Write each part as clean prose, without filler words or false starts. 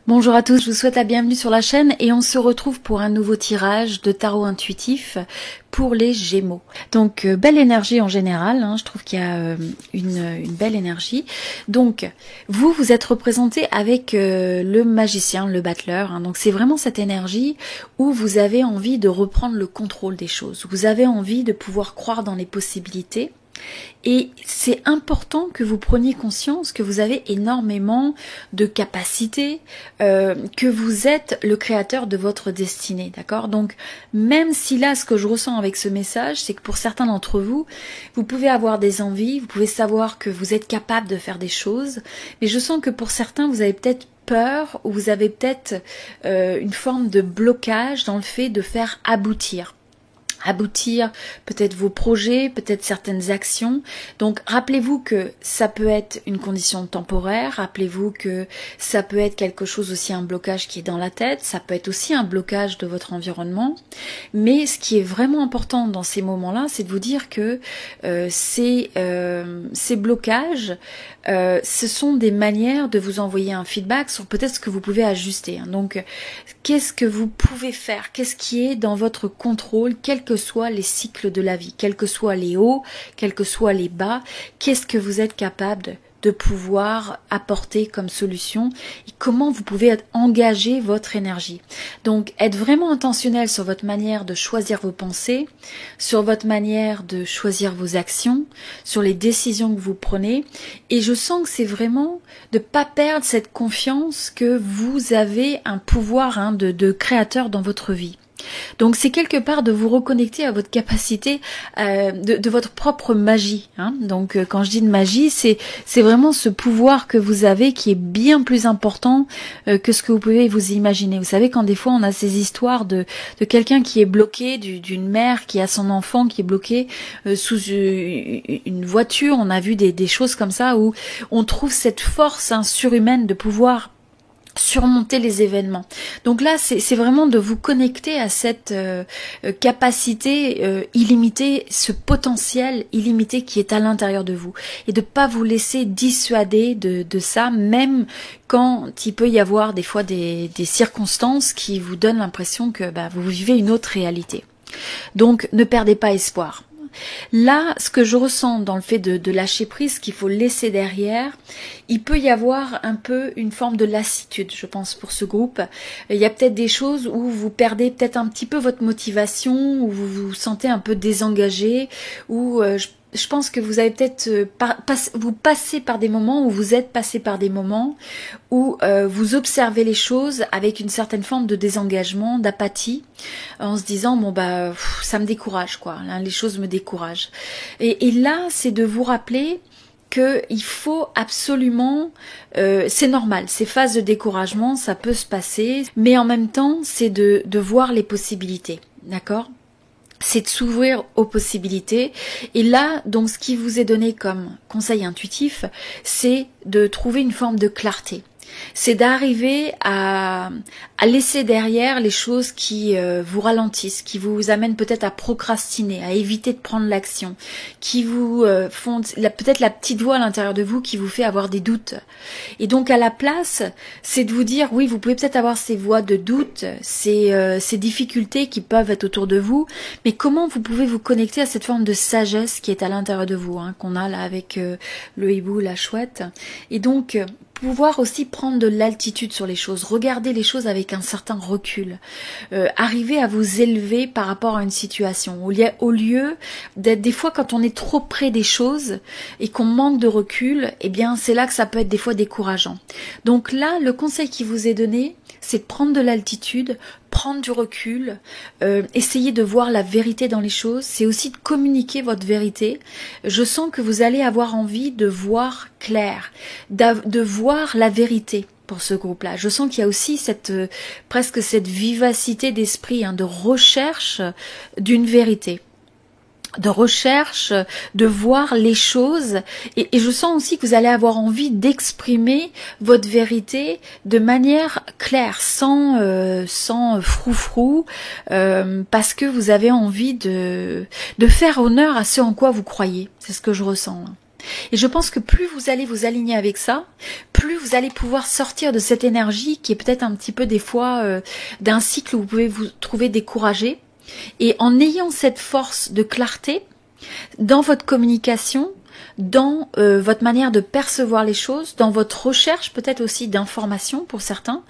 Bonjour à tous, je vous souhaite la bienvenue sur la chaîne et on se retrouve pour un nouveau tirage de tarot intuitif pour les Gémeaux. Donc belle énergie en général, hein, je trouve qu'il y a une belle énergie. Donc vous êtes représenté avec le magicien, le battleur, hein, donc c'est vraiment cette énergie où vous avez envie de reprendre le contrôle des choses, vous avez envie de pouvoir croire dans les possibilités. Et c'est important que vous preniez conscience que vous avez énormément de capacités, que vous êtes le créateur de votre destinée, d'accord? Donc même si là, ce que je ressens avec ce message, c'est que pour certains d'entre vous, vous pouvez avoir des envies, vous pouvez savoir que vous êtes capable de faire des choses, mais je sens que pour certains, vous avez peut-être peur ou vous avez peut-être une forme de blocage dans le fait de faire aboutir peut-être vos projets, peut-être certaines actions. Donc rappelez-vous que ça peut être une condition temporaire, rappelez-vous que ça peut être quelque chose aussi, un blocage qui est dans la tête, ça peut être aussi un blocage de votre environnement. Mais ce qui est vraiment important dans ces moments-là, c'est de vous dire que ces blocages, ce sont des manières de vous envoyer un feedback sur peut-être ce que vous pouvez ajuster. Donc qu'est-ce que vous pouvez faire? Qu'est-ce qui est dans votre contrôle, quel que soient les cycles de la vie, quels que soient les hauts, quels que soient les bas, qu'est-ce que vous êtes capable de pouvoir apporter comme solution et comment vous pouvez engager votre énergie. Donc être vraiment intentionnel sur votre manière de choisir vos pensées, sur votre manière de choisir vos actions, sur les décisions que vous prenez, et je sens que c'est vraiment de pas perdre cette confiance que vous avez un pouvoir de créateur dans votre vie. Donc c'est quelque part de vous reconnecter à votre capacité de votre propre magie, hein. Donc quand je dis de magie, c'est vraiment ce pouvoir que vous avez qui est bien plus important que ce que vous pouvez vous imaginer. Vous savez, quand des fois on a ces histoires de quelqu'un qui est bloqué, d'une mère qui a son enfant qui est bloqué sous une voiture, on a vu des choses comme ça où on trouve cette force surhumaine de pouvoir surmonter les événements. Donc là, c'est vraiment de vous connecter à cette capacité illimitée, ce potentiel illimité qui est à l'intérieur de vous, et de pas vous laisser dissuader de ça, même quand il peut y avoir des fois des circonstances qui vous donnent l'impression que vous vivez une autre réalité. Donc ne perdez pas espoir. Là, ce que je ressens dans le fait de lâcher prise, qu'il faut laisser derrière, il peut y avoir un peu une forme de lassitude, je pense, pour ce groupe. Il y a peut-être des choses où vous perdez peut-être un petit peu votre motivation, où vous vous sentez un peu désengagé, où je pense que vous avez peut-être vous passez par des moments, où vous êtes passé par des moments où vous observez les choses avec une certaine forme de désengagement, d'apathie, en se disant ça me décourage quoi, là, les choses me découragent. Et là, c'est de vous rappeler qu'il faut absolument, c'est normal, ces phases de découragement, ça peut se passer, mais en même temps, c'est de voir les possibilités, d'accord ? C'est de s'ouvrir aux possibilités. Et là, donc, ce qui vous est donné comme conseil intuitif, c'est de trouver une forme de clarté. C'est d'arriver à laisser derrière les choses qui vous ralentissent, qui vous amènent peut-être à procrastiner, à éviter de prendre l'action, qui vous font peut-être la petite voix à l'intérieur de vous qui vous fait avoir des doutes. Et donc à la place, c'est de vous dire, oui, vous pouvez peut-être avoir ces voix de doute, ces difficultés qui peuvent être autour de vous, mais comment vous pouvez vous connecter à cette forme de sagesse qui est à l'intérieur de vous, hein, qu'on a là avec le hibou, la chouette. Et donc pouvoir aussi prendre de l'altitude sur les choses, regarder les choses avec un certain recul, arriver à vous élever par rapport à une situation, au lieu d'être des fois quand on est trop près des choses et qu'on manque de recul, eh bien c'est là que ça peut être des fois décourageant. Donc là, le conseil qui vous est donné, c'est de prendre de l'altitude, prendre du recul, essayer de voir la vérité dans les choses, c'est aussi de communiquer votre vérité. Je sens que vous allez avoir envie de voir clair, de voir la vérité pour ce groupe-là. Je sens qu'il y a aussi presque cette vivacité d'esprit, de recherche d'une vérité, de recherche, de voir les choses, et je sens aussi que vous allez avoir envie d'exprimer votre vérité de manière claire, sans froufrou, parce que vous avez envie de faire honneur à ce en quoi vous croyez. C'est ce que je ressens. Et je pense que plus vous allez vous aligner avec ça, plus vous allez pouvoir sortir de cette énergie qui est peut-être un petit peu des fois d'un cycle où vous pouvez vous trouver découragé. Et en ayant cette force de clarté dans votre communication, dans votre manière de percevoir les choses, dans votre recherche peut-être aussi d'informations pour certains,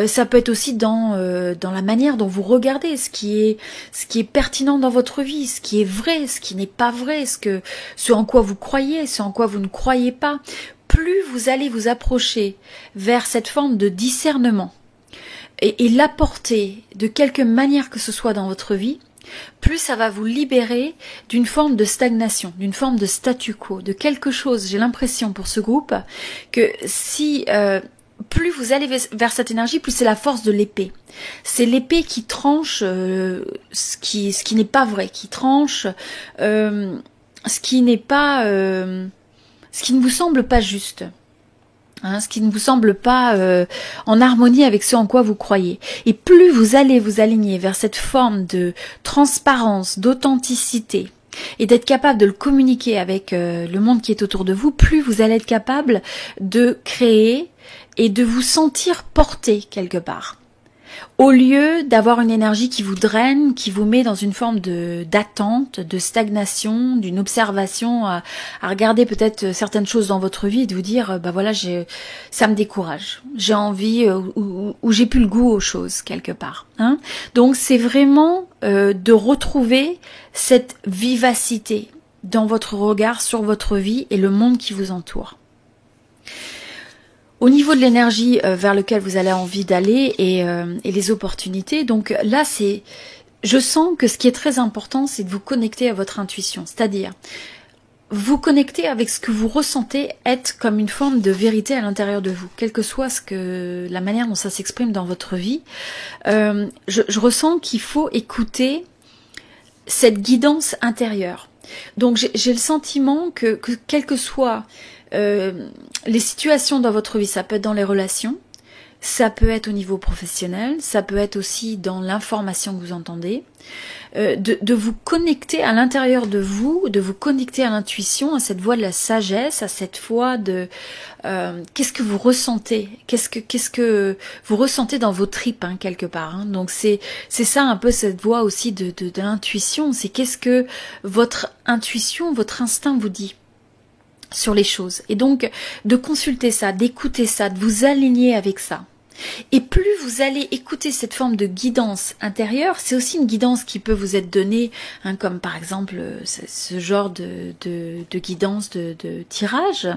ça peut être aussi dans la manière dont vous regardez ce qui est pertinent dans votre vie, ce qui est vrai, ce qui n'est pas vrai, ce en quoi vous croyez, ce en quoi vous ne croyez pas. Plus vous allez vous approcher vers cette forme de discernement et l'apporter de quelque manière que ce soit dans votre vie, plus ça va vous libérer d'une forme de stagnation, d'une forme de statu quo, de quelque chose, j'ai l'impression pour ce groupe, que si plus vous allez vers cette énergie, plus c'est la force de l'épée. C'est l'épée qui tranche ce qui n'est pas vrai, qui tranche ce qui n'est pas, ce qui ne vous semble pas juste. Ce qui ne vous semble pas en harmonie avec ce en quoi vous croyez. Et plus vous allez vous aligner vers cette forme de transparence, d'authenticité, et d'être capable de le communiquer avec le monde qui est autour de vous, plus vous allez être capable de créer et de vous sentir porté quelque part. Au lieu d'avoir une énergie qui vous draine, qui vous met dans une forme d'attente, de stagnation, d'une observation, à regarder peut-être certaines choses dans votre vie et de vous dire, bah voilà, ça me décourage. J'ai envie, ou j'ai plus le goût aux choses quelque part. Donc c'est vraiment de retrouver cette vivacité dans votre regard sur votre vie et le monde qui vous entoure. Au niveau de l'énergie vers lequel vous avez envie d'aller et les opportunités, donc là je sens que ce qui est très important, c'est de vous connecter à votre intuition, c'est-à-dire vous connecter avec ce que vous ressentez être comme une forme de vérité à l'intérieur de vous, quelle que soit la manière dont ça s'exprime dans votre vie. Je ressens qu'il faut écouter cette guidance intérieure. Donc j'ai le sentiment que quel que soit les situations dans votre vie, ça peut être dans les relations, ça peut être au niveau professionnel, ça peut être aussi dans l'information que vous entendez, de vous connecter à l'intérieur de vous, de vous connecter à l'intuition, à cette voix de la sagesse, à cette voix de qu'est-ce que vous ressentez, qu'est-ce que vous ressentez dans vos tripes quelque part. Donc c'est ça un peu cette voix aussi de l'intuition, c'est qu'est-ce que votre intuition, votre instinct vous dit sur les choses. Et donc, de consulter ça, d'écouter ça, de vous aligner avec ça. Et plus vous allez écouter cette forme de guidance intérieure, c'est aussi une guidance qui peut vous être donnée, comme par exemple ce genre de guidance de tirage.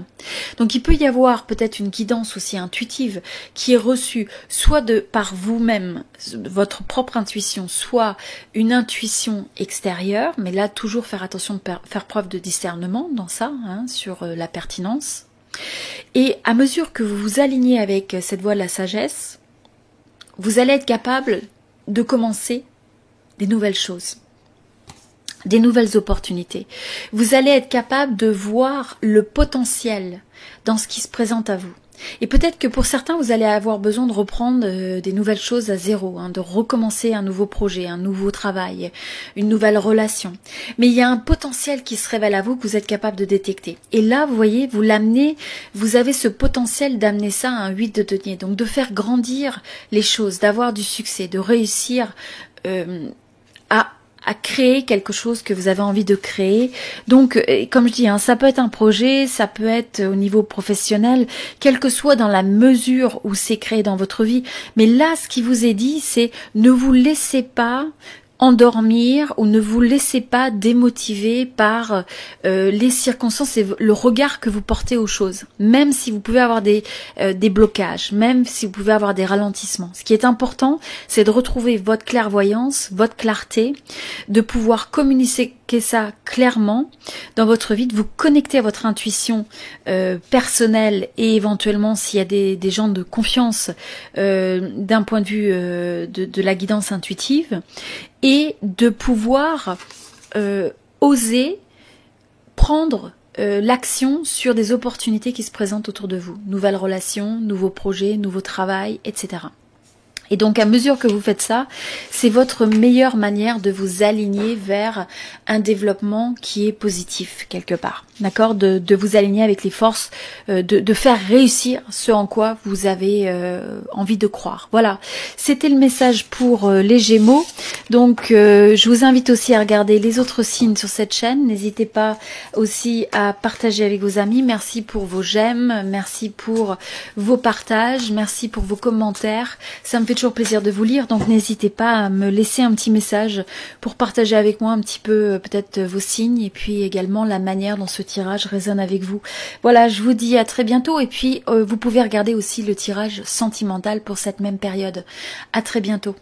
Donc il peut y avoir peut-être une guidance aussi intuitive qui est reçue soit par vous-même, votre propre intuition, soit une intuition extérieure, mais là toujours faire attention de faire preuve de discernement dans ça, sur la pertinence. Et à mesure que vous vous alignez avec cette voie de la sagesse, vous allez être capable de commencer des nouvelles choses, des nouvelles opportunités. Vous allez être capable de voir le potentiel dans ce qui se présente à vous. Et peut-être que pour certains, vous allez avoir besoin de reprendre des nouvelles choses à zéro, de recommencer un nouveau projet, un nouveau travail, une nouvelle relation. Mais il y a un potentiel qui se révèle à vous que vous êtes capable de détecter. Et là, vous voyez, vous l'amenez, vous avez ce potentiel d'amener ça à un 8 de denier. Donc de faire grandir les choses, d'avoir du succès, de réussir à créer quelque chose que vous avez envie de créer. Donc, comme je dis, ça peut être un projet, ça peut être au niveau professionnel, quel que soit dans la mesure où c'est créé dans votre vie. Mais là, ce qui vous est dit, c'est ne vous laissez pas endormir ou ne vous laissez pas démotiver par les circonstances et le regard que vous portez aux choses, même si vous pouvez avoir des blocages, même si vous pouvez avoir des ralentissements. Ce qui est important, c'est de retrouver votre clairvoyance, votre clarté, de pouvoir communiquer ça clairement dans votre vie, de vous connecter à votre intuition personnelle et éventuellement s'il y a des gens de confiance d'un point de vue de la guidance intuitive, et de pouvoir oser prendre l'action sur des opportunités qui se présentent autour de vous. Nouvelles relations, nouveaux projets, nouveau travail, etc. Et donc à mesure que vous faites ça, c'est votre meilleure manière de vous aligner vers un développement qui est positif quelque part. D'accord, de vous aligner avec les forces, de faire réussir ce en quoi vous avez envie de croire. Voilà, c'était le message pour les Gémeaux. Donc je vous invite aussi à regarder les autres signes sur cette chaîne. N'hésitez pas aussi à partager avec vos amis. Merci pour vos j'aime, merci pour vos partages, merci pour vos commentaires. Ça me fait toujours plaisir de vous lire, donc n'hésitez pas à me laisser un petit message pour partager avec moi un petit peu peut-être vos signes et puis également la manière dont ce tirage résonne avec vous. Voilà, je vous dis à très bientôt et puis vous pouvez regarder aussi le tirage sentimental pour cette même période. À très bientôt.